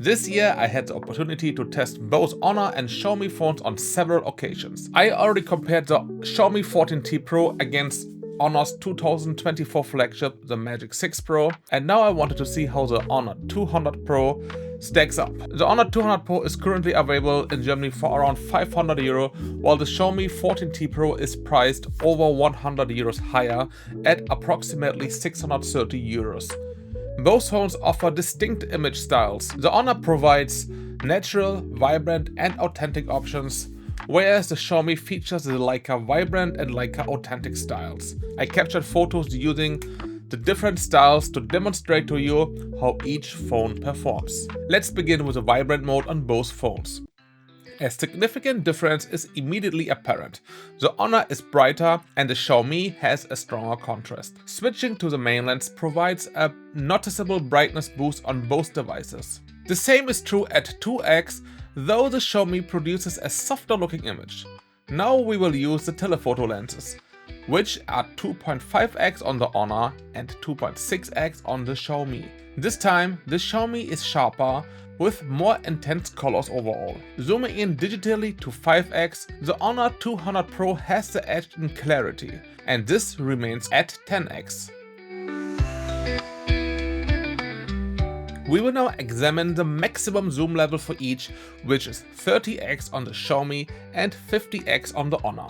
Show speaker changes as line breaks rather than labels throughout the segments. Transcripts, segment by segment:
This year I had the opportunity to test both Honor and Xiaomi phones on several occasions. I already compared the Xiaomi 14T Pro against Honor's 2024 flagship, the Magic 6 Pro, and now I wanted to see how the Honor 200 Pro stacks up. The Honor 200 Pro is currently available in Germany for around 500 euro, while the Xiaomi 14T Pro is priced over 100 euros higher at approximately 630 euros. Both phones offer distinct image styles. The Honor provides natural, vibrant and authentic options, whereas the Xiaomi features the Leica vibrant and Leica authentic styles. I captured photos using the different styles to demonstrate to you how each phone performs. Let's begin with the vibrant mode on both phones. A significant difference is immediately apparent. The Honor is brighter and the Xiaomi has a stronger contrast. Switching to the main lens provides a noticeable brightness boost on both devices. The same is true at 2x, though the Xiaomi produces a softer looking image. Now we will use the telephoto lenses, which are 2.5x on the Honor and 2.6x on the Xiaomi. This time, the Xiaomi is sharper, with more intense colors overall. Zooming in digitally to 5x, the Honor 200 Pro has the edge in clarity, and this remains at 10x. We will now examine the maximum zoom level for each, which is 30x on the Xiaomi and 50x on the Honor.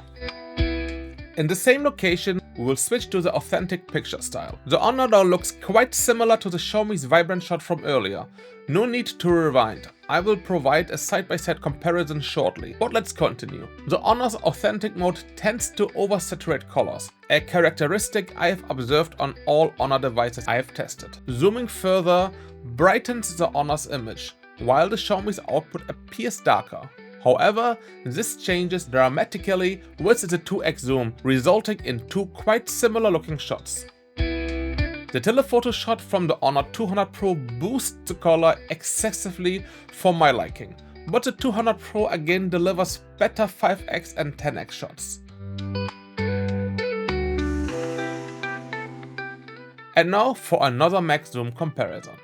In the same location, we will switch to the authentic picture style. The Honor now looks quite similar to the Xiaomi's vibrant shot from earlier. No need to rewind. I will provide a side-by-side comparison shortly, but let's continue. The Honor's authentic mode tends to oversaturate colors, a characteristic I have observed on all Honor devices I have tested. Zooming further brightens the Honor's image, while the Xiaomi's output appears darker. However, this changes dramatically with the 2x zoom, resulting in two quite similar looking shots. The telephoto shot from the Honor 200 Pro boosts the color excessively for my liking, but the 200 Pro again delivers better 5x and 10x shots. And now for another max zoom comparison.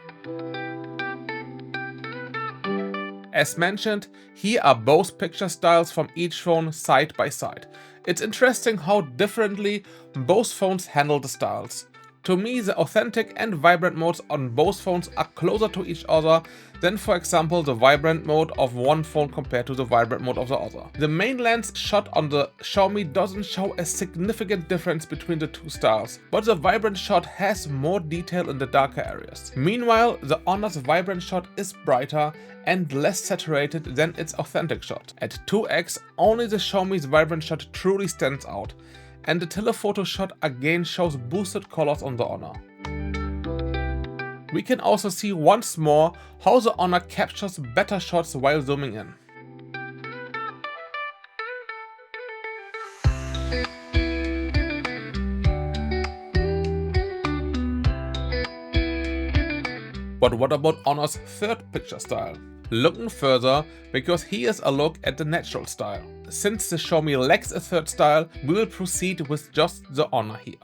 As mentioned, here are both picture styles from each phone side by side. It's interesting how differently both phones handle the styles. To me, the authentic and vibrant modes on both phones are closer to each other than, for example, the vibrant mode of one phone compared to the vibrant mode of the other. The main lens shot on the Xiaomi doesn't show a significant difference between the two styles, but the vibrant shot has more detail in the darker areas. Meanwhile, the Honor's vibrant shot is brighter and less saturated than its authentic shot. At 2x, only the Xiaomi's vibrant shot truly stands out, and the telephoto shot again shows boosted colors on the Honor. We can also see once more how the Honor captures better shots while zooming in. But what about Honor's third picture style? Looking further, because here's a look at the natural style. Since the Xiaomi lacks a third style, we will proceed with just the Honor here.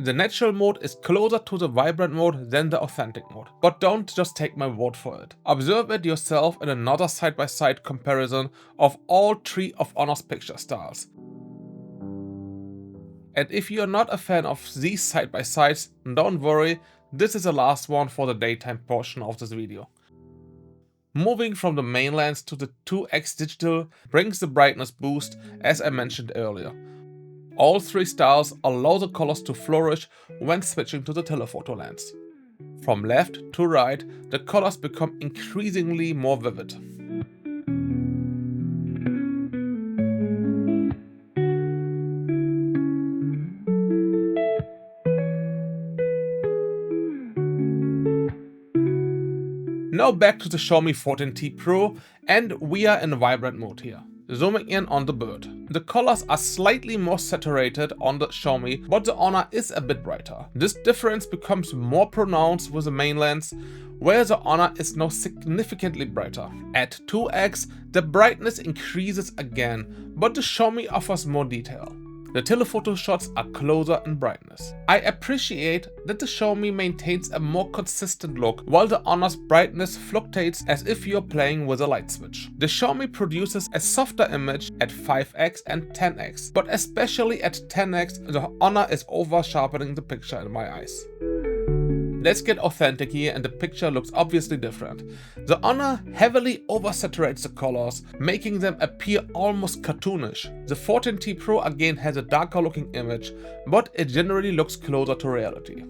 The natural mode is closer to the vibrant mode than the authentic mode, but don't just take my word for it. Observe it yourself in another side-by-side comparison of all three of Honor's picture styles. And if you are not a fan of these side-by-sides, don't worry, this is the last one for the daytime portion of this video. Moving from the main lens to the 2x digital brings the brightness boost, as I mentioned earlier. All three styles allow the colors to flourish when switching to the telephoto lens. From left to right, the colors become increasingly more vivid. Now back to the Xiaomi 14T Pro, and we are in vibrant mode here. Zooming in on the bird. The colors are slightly more saturated on the Xiaomi, but the Honor is a bit brighter. This difference becomes more pronounced with the main lens, where the Honor is now significantly brighter. At 2x, the brightness increases again, but the Xiaomi offers more detail. The telephoto shots are closer in brightness. I appreciate that the Xiaomi maintains a more consistent look, while the Honor's brightness fluctuates as if you're playing with a light switch. The Xiaomi produces a softer image at 5x and 10x, but especially at 10x, the Honor is over-sharpening the picture in my eyes. Let's get authentic here, and the picture looks obviously different. The Honor heavily oversaturates the colors, making them appear almost cartoonish. The 14T Pro again has a darker looking image, but it generally looks closer to reality.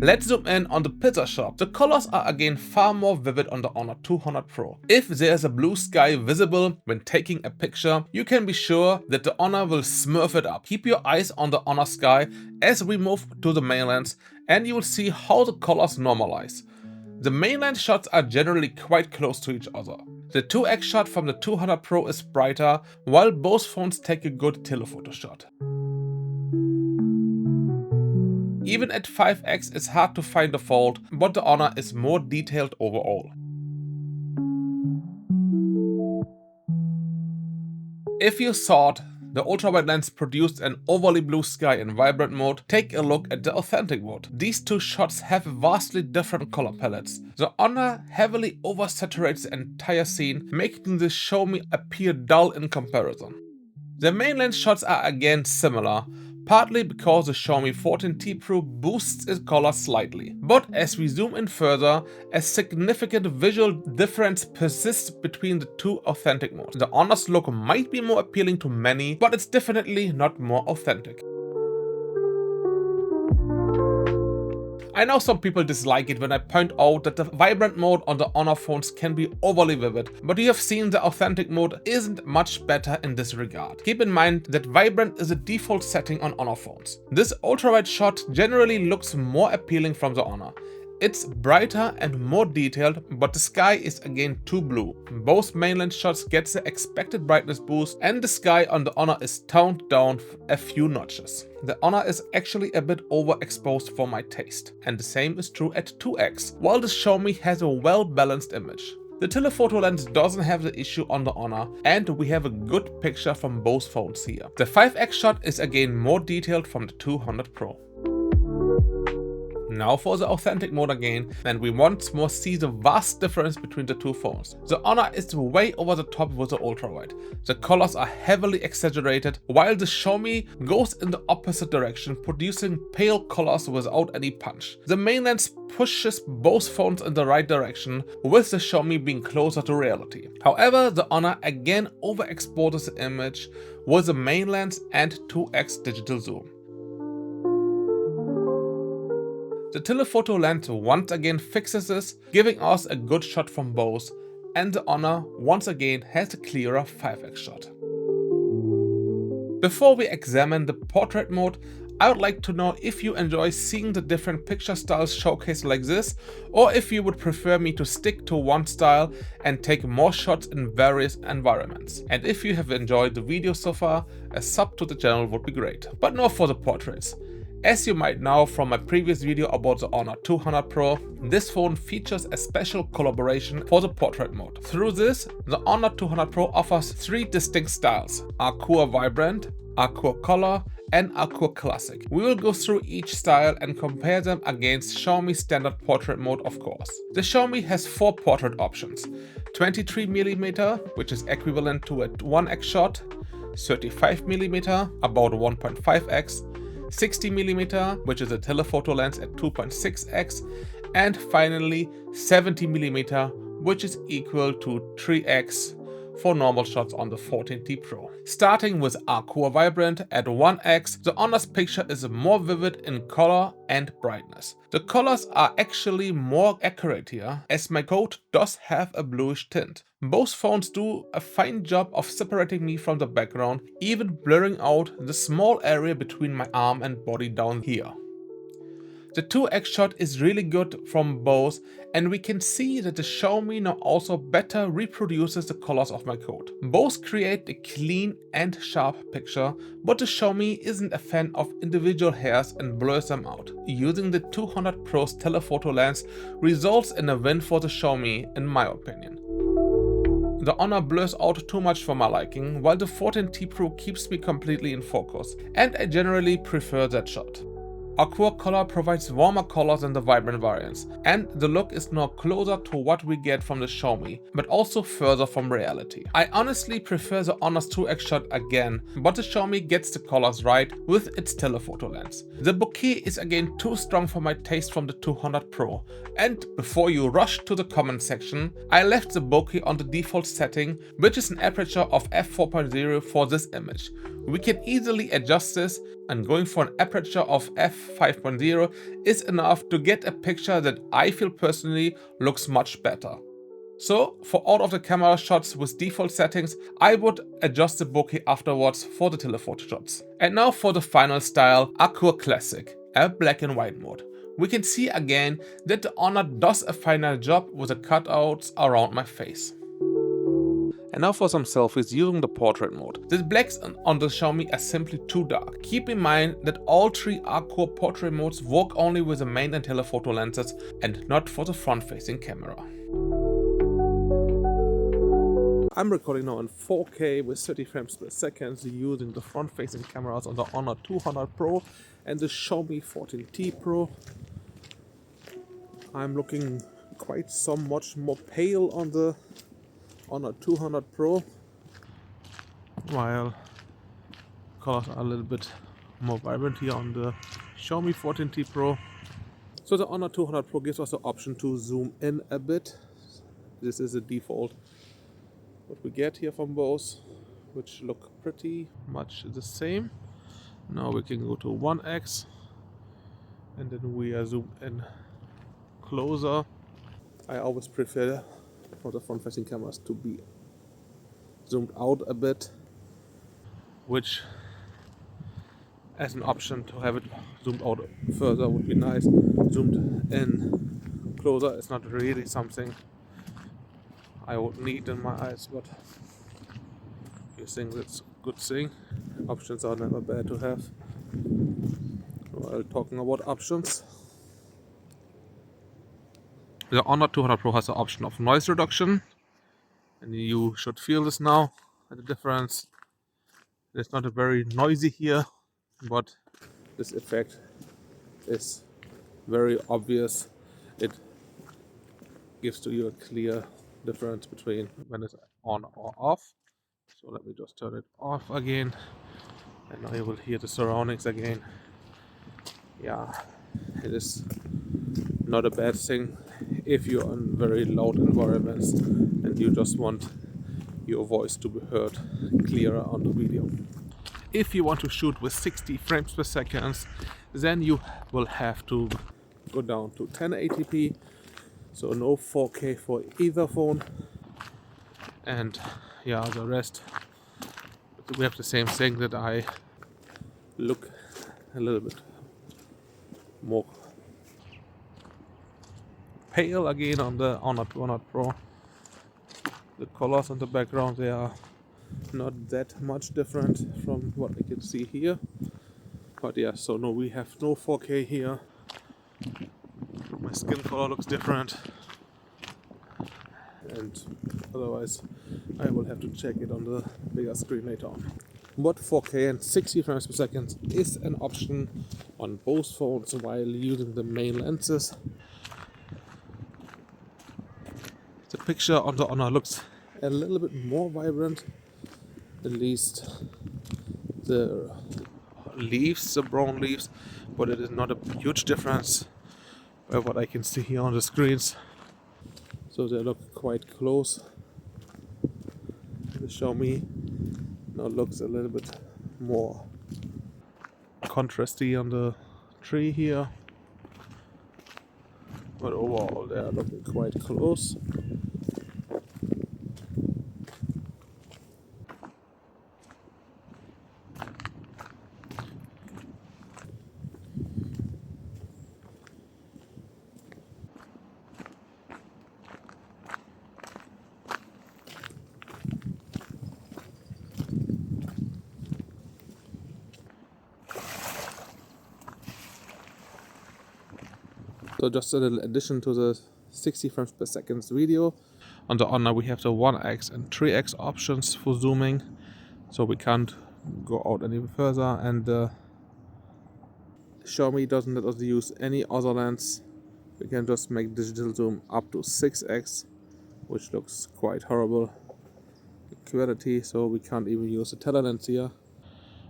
Let's zoom in on the picture shop. The colors are again far more vivid on the Honor 200 Pro. If there's a blue sky visible when taking a picture, you can be sure that the Honor will smurf it up. Keep your eyes on the Honor sky as we move to the main lens, and you will see how the colors normalize. The main lens shots are generally quite close to each other. The 2x shot from the 200 Pro is brighter, while both phones take a good telephoto shot. Even at 5x, it's hard to find a fault, but the Honor is more detailed overall. If you thought the ultrawide lens produced an overly blue sky in vibrant mode, take a look at the authentic mode. These two shots have vastly different color palettes. The Honor heavily oversaturates the entire scene, making the Xiaomi appear dull in comparison. The main lens shots are again similar, partly because the Xiaomi 14T Pro boosts its color slightly. But as we zoom in further, a significant visual difference persists between the two authentic modes. The Honor's look might be more appealing to many, but it's definitely not more authentic. I know some people dislike it when I point out that the vibrant mode on the Honor phones can be overly vivid, but you have seen the authentic mode isn't much better in this regard. Keep in mind that vibrant is a default setting on Honor phones. This ultrawide shot generally looks more appealing from the Honor. It's brighter and more detailed, but the sky is again too blue. Both mainland shots get the expected brightness boost, and the sky on the Honor is toned down a few notches. The Honor is actually a bit overexposed for my taste, and the same is true at 2x, while the Xiaomi has a well-balanced image. The telephoto lens doesn't have the issue on the Honor, and we have a good picture from both phones here. The 5x shot is again more detailed from the 200 Pro. Now for the authentic mode again, and we once more see the vast difference between the two phones. The Honor is way over the top with the ultrawide. The colors are heavily exaggerated, while the Xiaomi goes in the opposite direction, producing pale colors without any punch. The main lens pushes both phones in the right direction, with the Xiaomi being closer to reality. However, the Honor again overexposes the image with the main lens and 2x digital zoom. The telephoto lens once again fixes this, giving us a good shot from both, and the Honor once again has a clearer 5x shot. Before we examine the portrait mode, I would like to know if you enjoy seeing the different picture styles showcased like this, or if you would prefer me to stick to one style and take more shots in various environments. And if you have enjoyed the video so far, a sub to the channel would be great. But now for the portraits. As you might know from my previous video about the Honor 200 Pro, this phone features a special collaboration for the portrait mode. Through this, the Honor 200 Pro offers three distinct styles: Aqua Vibrant, Aqua Color, and Aqua Classic. We will go through each style and compare them against Xiaomi's standard portrait mode, of course. The Xiaomi has four portrait options: 23mm, which is equivalent to a 1x shot, 35mm, about 1.5x, 60mm, which is a telephoto lens at 2.6x, and finally 70mm, which is equal to 3x for normal shots on the 14T Pro. Starting with Aqua Vibrant at 1x, the Honor's picture is more vivid in color and brightness. The colors are actually more accurate here, as my coat does have a bluish tint. Both phones do a fine job of separating me from the background, even blurring out the small area between my arm and body down here. The 2x shot is really good from both, and we can see that the Xiaomi now also better reproduces the colors of my code. Both create a clean and sharp picture, but the Xiaomi isn't a fan of individual hairs and blurs them out. Using the 200 Pro's telephoto lens results in a win for the Xiaomi, in my opinion. The Honor blurs out too much for my liking, while the 14T Pro keeps me completely in focus, and I generally prefer that shot. Aqua color provides warmer colors than the vibrant variants, and the look is now closer to what we get from the Xiaomi, but also further from reality. I honestly prefer the Honor's 2x shot again, but the Xiaomi gets the colors right with its telephoto lens. The bokeh is again too strong for my taste from the 200 Pro, and before you rush to the comment section, I left the bokeh on the default setting, which is an aperture of f4.0 for this image. We can easily adjust this, and going for an aperture of f5.0 is enough to get a picture that I feel personally looks much better. So for all of the camera shots with default settings, I would adjust the bokeh afterwards for the telephoto shots. And now for the final style, Aqua Classic, a black and white mode. We can see again that the Honor does a finer job with the cutouts around my face. And now for some selfies using the portrait mode. The blacks on the Xiaomi are simply too dark. Keep in mind that all three Aqua portrait modes work only with the main and telephoto lenses and not for the front-facing camera. I'm recording now in 4K with 30 frames per second using the front-facing cameras on the Honor 200 Pro and the Xiaomi 14T Pro. I'm looking quite somewhat more pale on the Honor 200 Pro, while colors are a little bit more vibrant here on the Xiaomi 14T Pro. So the Honor 200 Pro gives us the option to zoom in a bit. This is the default what we get here from both, which look pretty much the same. Now we can go to 1x, and then we are zoomed in closer. I always prefer for the front-facing cameras to be zoomed out a bit, which as an option to have it zoomed out further would be nice. Zoomed in closer is not really something I would need in my eyes, but I think that's a good thing. Options are never bad to have. While talking about options, the Honor 200 Pro has the option of noise reduction, and you should feel this now, the difference. It's not a very noisy here, but this effect is very obvious. It gives to you a clear difference between when it's on or off. So let me just turn it off again, and now you will hear the surroundings again. Yeah, it is not a bad thing if you're in very loud environments and you just want your voice to be heard clearer on the video. If you want to shoot with 60 frames per second, then you will have to go down to 1080p, so no 4K for either phone. And yeah, the rest, we have the same thing, that I look a little bit more pale again on the Honor 200 Pro. The colors on the background, they are not that much different from what I can see here. But yeah, so no, we have no 4K here. My skin color looks different. And otherwise I will have to check it on the bigger screen later on. But 4K and 60 frames per second is an option on both phones while using the main lenses. The picture on the Honor looks a little bit more vibrant, at least the leaves, the brown leaves, but it is not a huge difference by what I can see here on the screens. So they look quite close. The Xiaomi now looks a little bit more contrasty on the tree here, but overall they are looking quite close. So just a little addition to the 60 frames per second video. On the Honor we have the 1x and 3x options for zooming, so we can't go out any further, and Xiaomi doesn't let us use any other lens. We can just make digital zoom up to 6x, which looks quite horrible quality, so we can't even use the telelens here.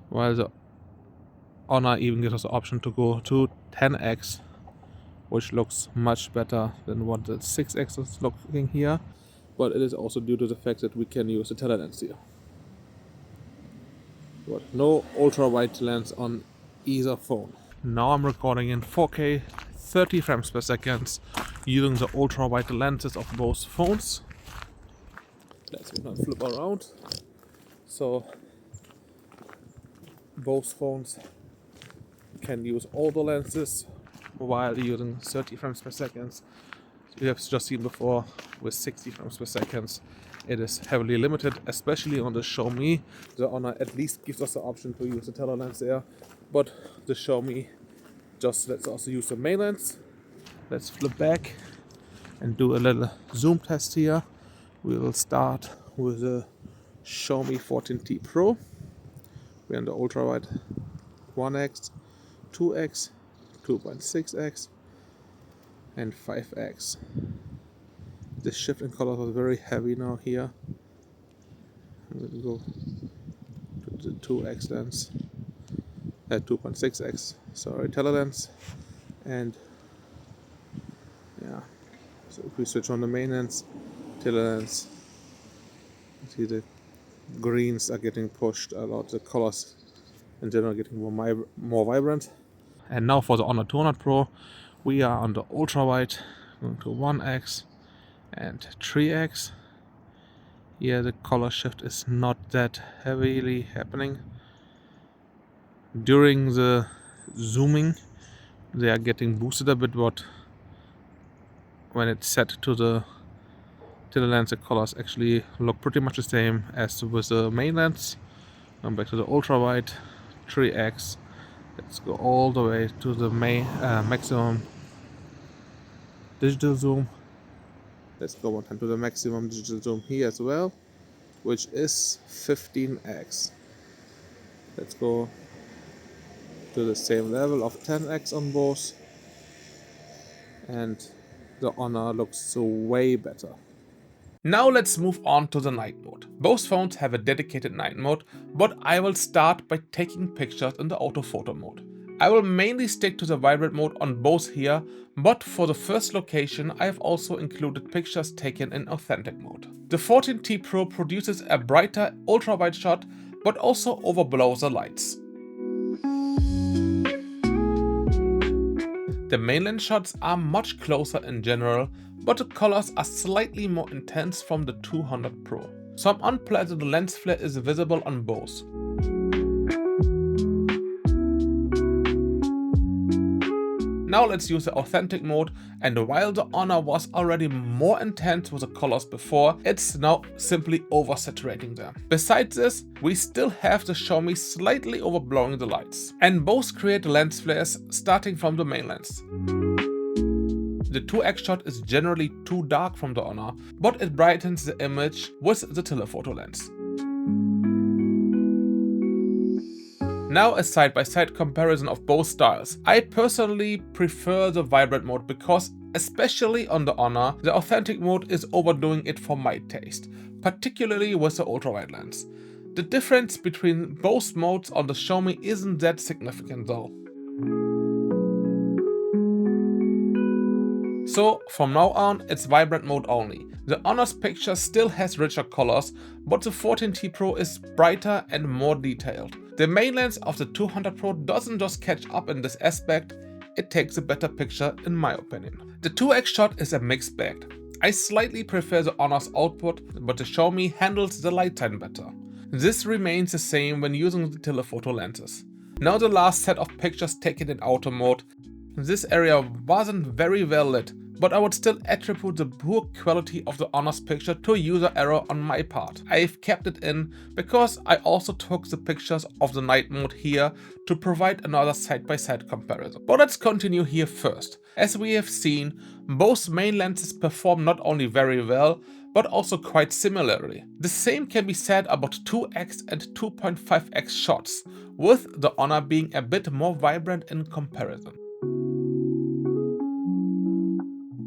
While the Honor even gives us the option to go to 10x, which looks much better than what the 6x is looking here. But it is also due to the fact that we can use the telelens here. But no ultra-wide lens on either phone. Now I'm recording in 4K 30 frames per second using the ultra-wide lenses of both phones. Let's now flip around. So both phones can use all the lenses while using 30 frames per second. You have just seen before with 60 frames per second. It is heavily limited, especially on the Xiaomi. The Honor at least gives us the option to use the telelens there, but the Xiaomi just lets us use the main lens. Let's flip back and do a little zoom test here. We will start with the Xiaomi 14T Pro. We're on the ultra-wide 1x, 2x, 2.6x, and 5x. This shift in colors was very heavy now here. I'm going to go to the 2x lens, 2.6x, sorry, telelens, and yeah. So if we switch on the main lens, telelens, you see the greens are getting pushed a lot. The colors in general getting more vibrant. And now for the Honor 200 Pro, we are on the ultra wide, going to 1x and 3x. Here the color shift is not that heavily happening. During the zooming they are getting boosted a bit, but when it's set to the lens, the colors actually look pretty much the same as with the main lens. Now back to the ultra wide 3x. Let's go all the way to the maximum digital zoom. Let's go one time to the maximum digital zoom here as well, which is 15x. Let's go to the same level of 10x on both, and the Honor looks way better. Now let's move on to the night mode. Both phones have a dedicated night mode, but I will start by taking pictures in the autophoto mode. I will mainly stick to the vibrant mode on both here, but for the first location I have also included pictures taken in authentic mode. The 14T Pro produces a brighter ultra-wide shot, but also overblows the lights. The mainland shots are much closer in general, but the colors are slightly more intense from the 200 Pro. Some unpleasant lens flare is visible on both. Now let's use the authentic mode, and while the Honor was already more intense with the colors before, it's now simply oversaturating them. Besides this, we still have the Xiaomi slightly overblowing the lights, and both create lens flares starting from the main lens. The 2x shot is generally too dark from the Honor, but it brightens the image with the telephoto lens. Now a side-by-side comparison of both styles. I personally prefer the vibrant mode because, especially on the Honor, the authentic mode is overdoing it for my taste, particularly with the ultra-wide lens. The difference between both modes on the Xiaomi isn't that significant though. So from now on it's vibrant mode only. The Honor's picture still has richer colors, but the 14T Pro is brighter and more detailed. The main lens of the 200 Pro doesn't just catch up in this aspect, it takes a better picture in my opinion. The 2x shot is a mixed bag. I slightly prefer the Honor's output, but the Xiaomi handles the light time better. This remains the same when using the telephoto lenses. Now the last set of pictures taken in auto mode. This area wasn't very well lit, but I would still attribute the poor quality of the Honor's picture to a user error on my part. I've kept it in because I also took the pictures of the night mode here to provide another side-by-side comparison. But let's continue here first. As we have seen, both main lenses perform not only very well, but also quite similarly. The same can be said about 2x and 2.5x shots, with the Honor being a bit more vibrant in comparison.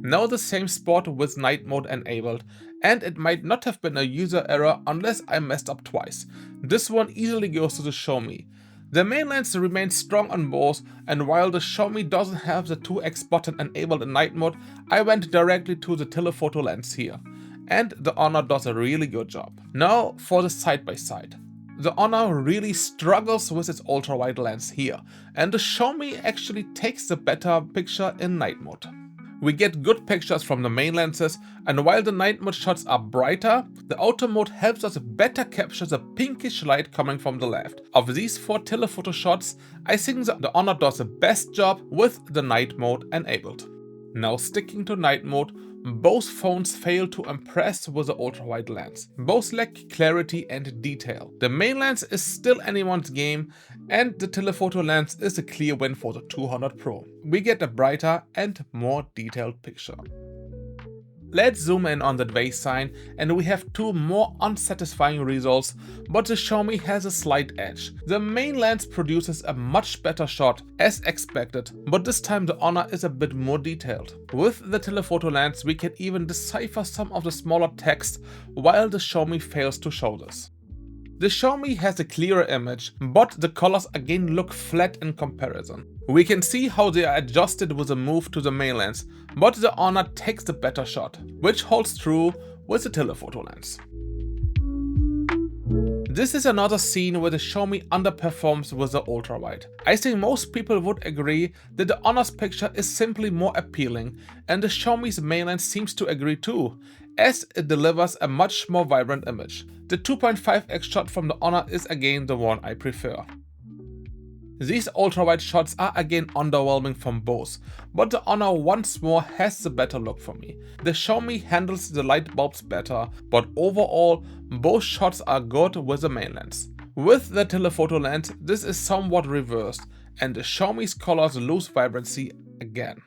Now the same spot with night mode enabled, and it might not have been a user error unless I messed up twice. This one easily goes to the Xiaomi. The main lens remains strong on both, and while the Xiaomi doesn't have the 2x button enabled in night mode, I went directly to the telephoto lens here. And the Honor does a really good job. Now for the side-by-side. The Honor really struggles with its ultra-wide lens here, and the Xiaomi actually takes the better picture in night mode. We get good pictures from the main lenses, and while the night mode shots are brighter, the auto mode helps us better capture the pinkish light coming from the left. Of these 4 telephoto shots, I think the Honor does the best job with the night mode enabled. Now sticking to night mode, both phones fail to impress with the ultra-wide lens. Both lack clarity and detail. The main lens is still anyone's game, and the telephoto lens is a clear win for the 200 Pro. We get a brighter and more detailed picture. Let's zoom in on the day sign, and we have 2 more unsatisfying results, but the Xiaomi has a slight edge. The main lens produces a much better shot as expected, but this time the Honor is a bit more detailed. With the telephoto lens we can even decipher some of the smaller text, while the Xiaomi fails to show this. The Xiaomi has a clearer image, but the colors again look flat in comparison. We can see how they are adjusted with a move to the main lens, but the Honor takes the better shot, which holds true with the telephoto lens. This is another scene where the Xiaomi underperforms with the ultrawide. I think most people would agree that the Honor's picture is simply more appealing, and the Xiaomi's main lens seems to agree too, as it delivers a much more vibrant image. The 2.5x shot from the Honor is again the one I prefer. These ultrawide shots are again underwhelming from both, but the Honor once more has the better look for me. The Xiaomi handles the light bulbs better, but overall both shots are good with the main lens. With the telephoto lens this is somewhat reversed, and the Xiaomi's colors lose vibrancy again.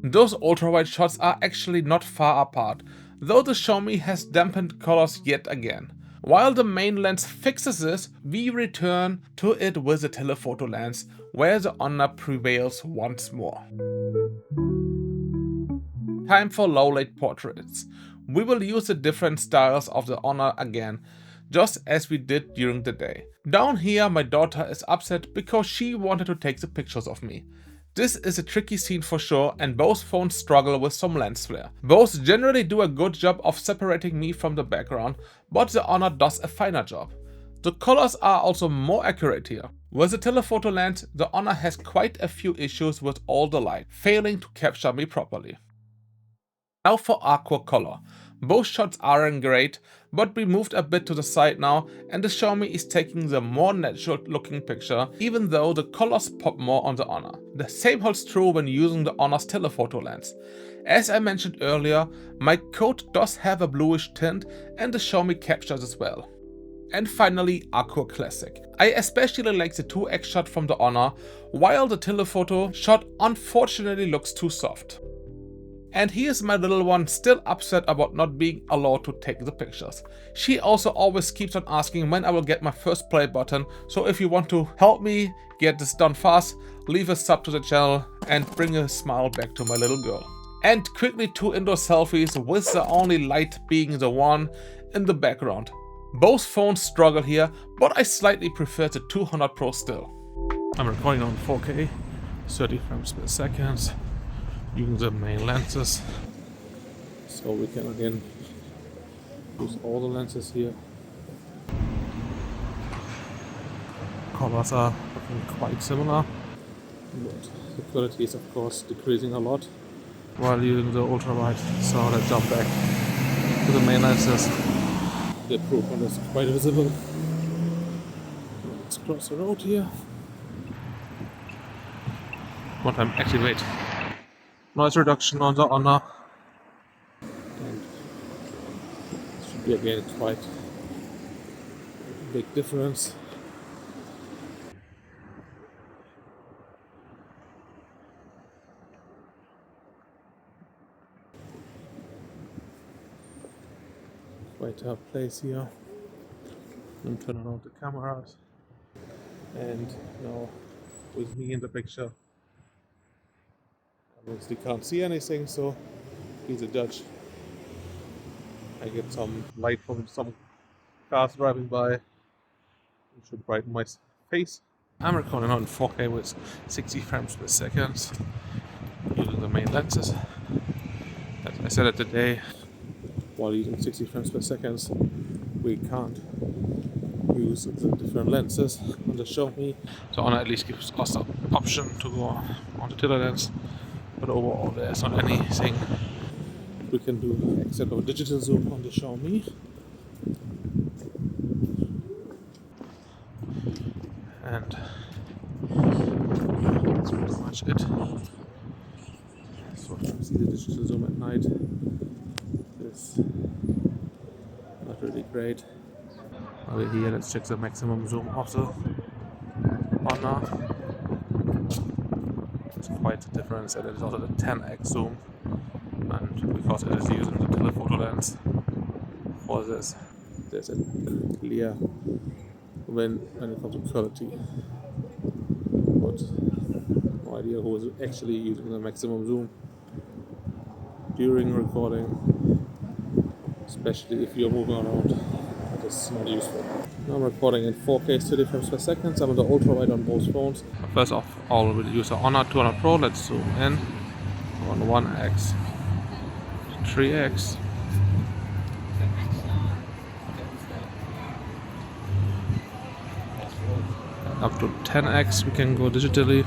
Those ultrawide shots are actually not far apart, though the Xiaomi has dampened colors yet again. While the main lens fixes this, we return to it with the telephoto lens, where the Honor prevails once more. Time for low light portraits. We will use the different styles of the Honor again, just as we did during the day. Down here my daughter is upset because she wanted to take the pictures of me. This is a tricky scene for sure, and both phones struggle with some lens flare. Both generally do a good job of separating me from the background, but the Honor does a finer job. The colors are also more accurate here. With the telephoto lens, the Honor has quite a few issues with all the light, failing to capture me properly. Now for aqua color. Both shots aren't great, but we moved a bit to the side now, and the Xiaomi is taking the more natural looking picture, even though the colors pop more on the Honor. The same holds true when using the Honor's telephoto lens. As I mentioned earlier, my coat does have a bluish tint, and the Xiaomi captures as well. And finally, Aqua Classic. I especially like the 2x shot from the Honor, while the telephoto shot unfortunately looks too soft. And here's my little one still upset about not being allowed to take the pictures. She also always keeps on asking when I will get my first play button, so if you want to help me get this done fast, leave a sub to the channel and bring a smile back to my little girl. And quickly 2 indoor selfies with the only light being the one in the background. Both phones struggle here, but I slightly prefer the 200 Pro still. I'm recording on 4K, 30 frames per second. Using the main lenses, so we can again use all the lenses here. Colors are looking quite similar, but the quality is of course decreasing a lot while using the ultrawide. So let's jump back to the main lenses. The improvement is quite visible. Let's cross the road here. One time activate noise reduction on the Honor, and it should be again quite a big difference. quieter place here. I'm turning on the cameras, and now with me in the picture, I mostly can't see anything, so he's a judge. I get some light from some cars driving by. It should brighten my face. I'm recording on 4K with 60 frames per second using the main lenses. As I said it today, while using 60 frames per second, we can't use the different lenses on the Xiaomi. So Honor at least gives us the option to go on the tele-lens, but overall there's not anything we can do except for digital zoom on the Xiaomi. And that's pretty much it. So you can see the digital zoom at night is not really great. Over here, let's check the maximum zoom of the Honor. It's quite a difference, and it is also the 10x zoom, and because it is using the telephoto lens for this, there's a clear win when it comes to quality. But no idea who is actually using the maximum zoom during recording, especially if you're moving around. That is not useful. Now I'm recording in 4K 30 frames per second. I'm on the Ultrawide on both phones. First of all, we'll use the Honor 200 Pro. Let's zoom in on 1x, 3x, up to 10x we can go digitally.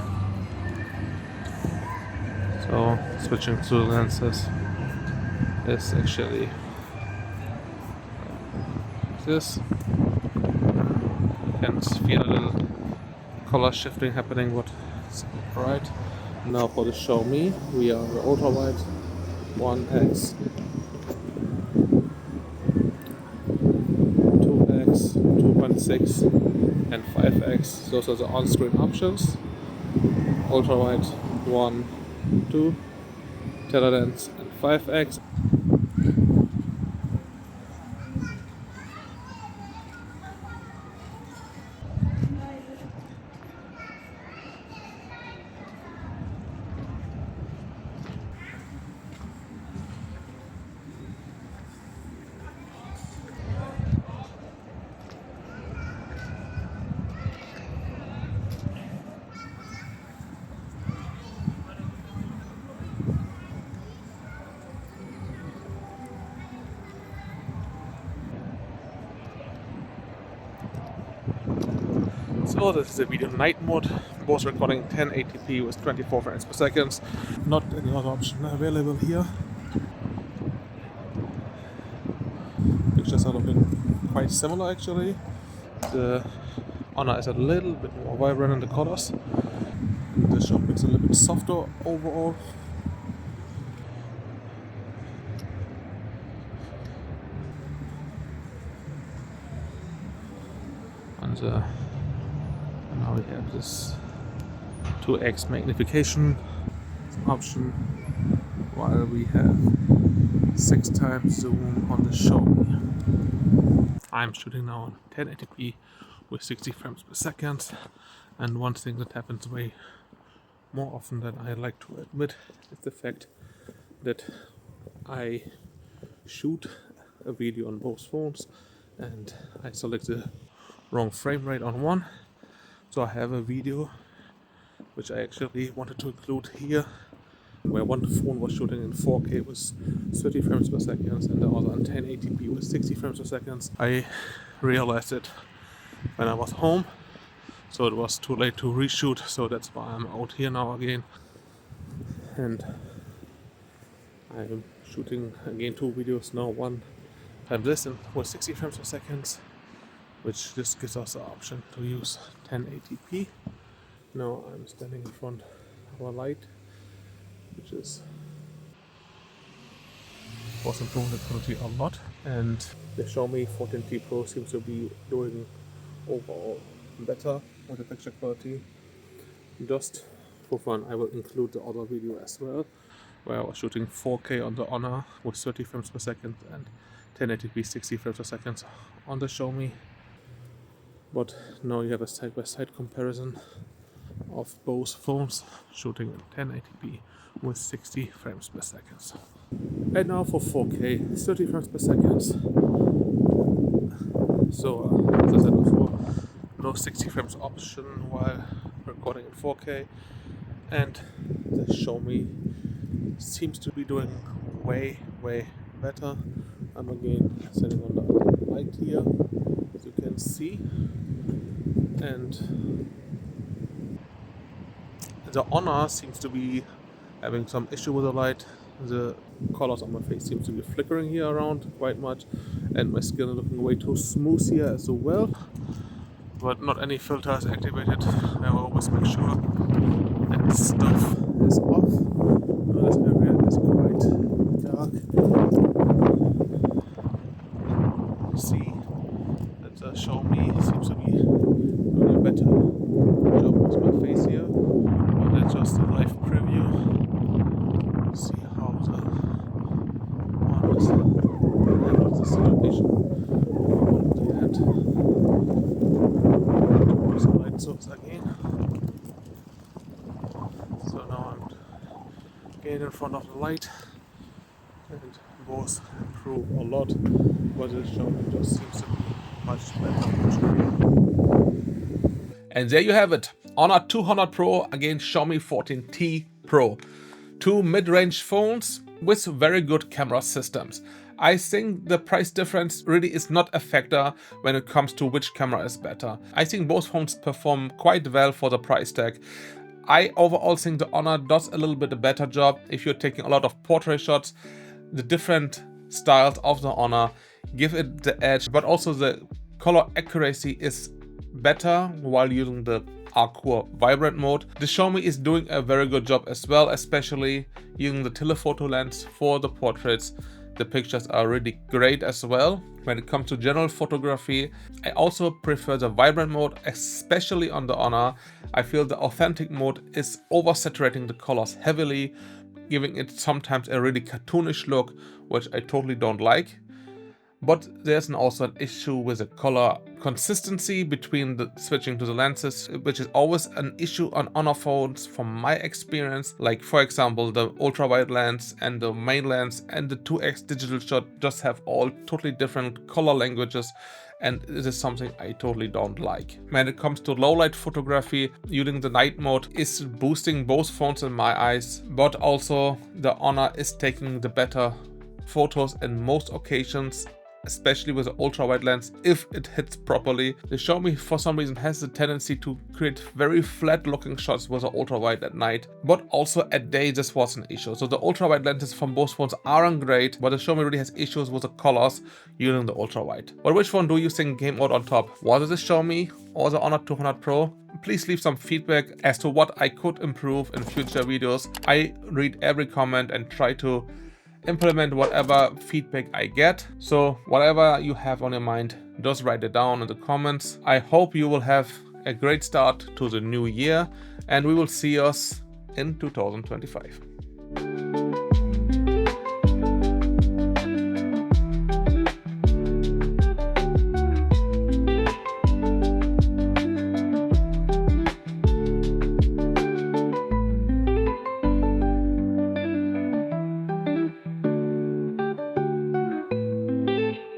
So switching to the lenses is actually this. You can feel a little color shifting happening, but it's alright. Now for the Xiaomi, we are on the Ultrawide 1x, 2x, 2.6 and 5x. Those are the on-screen options. Ultrawide 1, 2, tele-lens and 5x. So this is the video night mode, both recording 1080p with 24 frames per second. Not any other option available here. Pictures are looking quite similar actually. The Honor is a little bit more vibrant in the colors. The Xiaomi is a little bit softer overall. And now we have this 2x magnification option, while we have 6 times zoom on the Xiaomi. I'm shooting now on 1080p with 60 frames per second, and one thing that happens way more often than I like to admit is the fact that I shoot a video on both phones and I select the wrong frame rate on one. So I have a video which I actually wanted to include here, where one phone was shooting in 4K with 30 frames per second and the other on 1080p with 60 frames per second. I realized it when I was home, so it was too late to reshoot, so that's why I'm out here now again. And I'm shooting again 2 videos now, one time this and with 60 frames per second, which just gives us the option to use 1080p. Now I'm standing in front of our light, which is was improving the quality a lot, and the Xiaomi 14T Pro seems to be doing overall better with the picture quality. Just for fun, I will include the other video as well, where I was shooting 4K on the Honor with 30 frames per second and 1080p 60 frames per second on the Xiaomi. But now you have a side-by-side comparison of both phones shooting in 1080p with 60 frames per second. And now for 4K, 30 frames per second. So as I said before, no 60 frames option while recording in 4K, and the Xiaomi seems to be doing way better. I'm again setting on the light here, as you can see, and the Honor seems to be having some issue with the light. The colors on my face seems to be flickering here around quite much, and my skin is looking way too smooth here as well. But not any filter is activated. I will always make sure that stuff is off. Now this area is quite dark. See that the Xiaomi seems to be doing a better job with my face here. But that's just a live preview. See how the Honor's handles the situation on the end. Light source again. So now I'm again in front of the light, and both improve a lot, but the Xiaomi just seems to be much better. And there you have it, Honor 200 Pro against Xiaomi 14T Pro. Two mid-range phones with very good camera systems. I think the price difference really is not a factor when it comes to which camera is better. I think both phones perform quite well for the price tag. I overall think the Honor does a little bit a better job if you're taking a lot of portrait shots. The different styles of the Honor give it the edge, but also the color accuracy is better while using the Hardcore vibrant mode. The Xiaomi is doing a very good job as well, especially using the telephoto lens for the portraits. The pictures are really great as well. When it comes to general photography, I also prefer the vibrant mode, especially on the Honor. I feel the authentic mode is oversaturating the colors heavily, giving it sometimes a really cartoonish look, which I totally don't like. But there's also an issue with the color consistency between the switching to the lenses, which is always an issue on Honor phones from my experience. Like for example, the ultrawide lens and the main lens and the 2x digital shot just have all totally different color languages, and this is something I totally don't like. When it comes to low light photography, using the night mode is boosting both phones in my eyes, but also the Honor is taking the better photos in most occasions, especially with the ultra-wide lens, if it hits properly. The Xiaomi for some reason has the tendency to create very flat looking shots with the ultra-wide at night, but also at day this was an issue. So the ultra-wide lenses from both phones aren't great, but the Xiaomi really has issues with the colors using the ultra-wide. But which one do you think came out on top? Was it the Xiaomi or the Honor 200 Pro? Please leave some feedback as to what I could improve in future videos. I read every comment and try to implement whatever feedback I get. So whatever you have on your mind, just write it down in the comments. I hope you will have a great start to the new year, and we will see us in 2025.